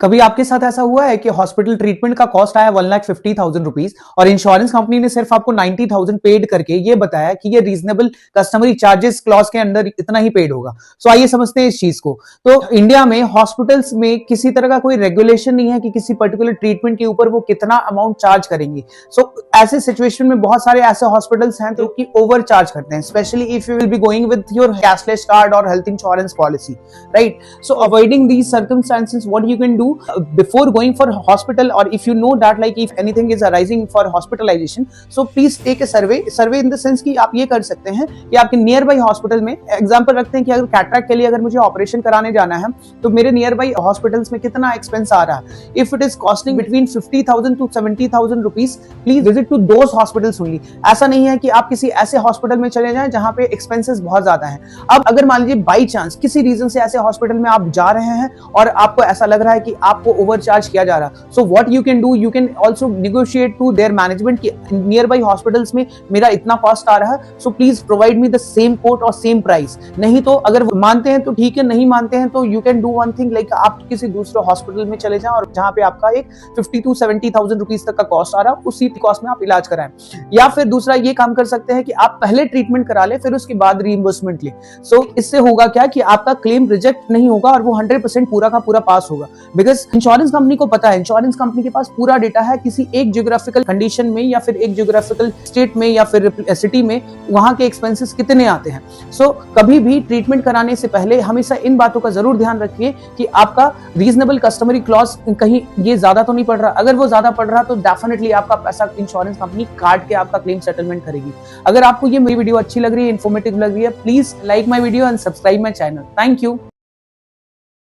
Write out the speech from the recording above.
कभी आपके साथ ऐसा हुआ है कि हॉस्पिटल ट्रीटमेंट का कॉस्ट आया 1,50,000 रुपीज और इंश्योरेंस कंपनी ने सिर्फ आपको 90,000 पेड करके ये बताया कि ये रीजनेबल कस्टमरी चार्जेस क्लॉज के अंदर इतना ही पेड होगा। सो आइए समझते हैं इस चीज को। तो इंडिया में हॉस्पिटल्स में किसी तरह का कोई रेगुलेशन नहीं है कि किसी पर्टिकुलर ट्रीटमेंट के ऊपर वो कितना अमाउंट चार्ज करेंगे। सो ऐसे सिचुएशन में बहुत सारे ऐसे हॉस्पिटल्स हैं जो कि ओवर चार्ज करते हैं, specially if you will be going with your cashless card और health insurance policy, right? So avoiding these circumstances, what you can do before going for hospital, or if you know that like if anything is arising for hospitalization, so please take a survey in the sense कि आप ये कर सकते हैं कि आपके near by hospital में example रखते हैं कि अगर कैटरैक्ट के लिए अगर मुझे ऑपरेशन कराने जाना है तो मेरे नियर बाई हॉस्पिटल्स में कितना एक्सपेंस आ रहा है। If it is costing between 50,000 to 70,000 rupees, please visit to those hospitals only. ऐसा नहीं है कि आप किसी ऐसे हॉस्पिटल में चले जाएं जहां पे एक्सपेंसेस बहुत ज्यादा है। अब अगर मान लीजिए बाई चांस किसी रीजन से ऐसे हॉस्पिटल में आप जा रहे हैं और आपको ऐसा लग रहा है कि आपको ओवरचार्ज किया जा रहा, so what you can do, you can also negotiate to their management कि नियर बाई हॉस्पिटल्स में मेरा इतना कॉस्ट आ रहा है, so please provide me the same quote और सेम प्राइस। नहीं तो अगर मानते हैं तो ठीक है, नहीं मानते हैं तो you can do one thing, like आप किसी दूसरे हॉस्पिटल में चले जाएं और जहां पे आपका एक 50 to 70,000 रुपीज तक का कॉस्ट आ रहा है, उसी कॉस्ट में आप इलाज कराएं। या फिर दूसरा ये काम कर सकते हैं कि आप पहले ट्रीटमेंट करा ले, फिर उसके बाद रीइंबर्समेंट ले। सो इससे होगा क्या कि आपका क्लेम रिजेक्ट नहीं होगा और वो 100% पूरा का पूरा पास होगा। बिकॉज इंश्योरेंस कंपनी को पता है, इंश्योरेंस कंपनी के पास पूरा डेटा है किसी एक ज्योग्राफिकल कंडीशन में या फिर एक ज्योग्राफिकल स्टेट में या फिर सिटी में वहां के एक्सपेंसेस कितने आते हैं। सो कभी भी ट्रीटमेंट कराने से पहले हमेशा इन बातों का जरूर ध्यान रखिए कि आपका रीजनेबल कस्टमरी क्लॉज कहीं ये ज्यादा तो नहीं पड़ रहा। अगर वो ज्यादा पड़ रहा तो डेफिनेटली आपका पैसा इंश्योरेंस कंपनी काट के आपका क्लेम सेटलमेंट करेगी। अगर आपको ये मेरी वीडियो अच्छी लग रही है, इन्फॉर्मेटिव लग रही है, please like my video and subscribe my channel. Thank you.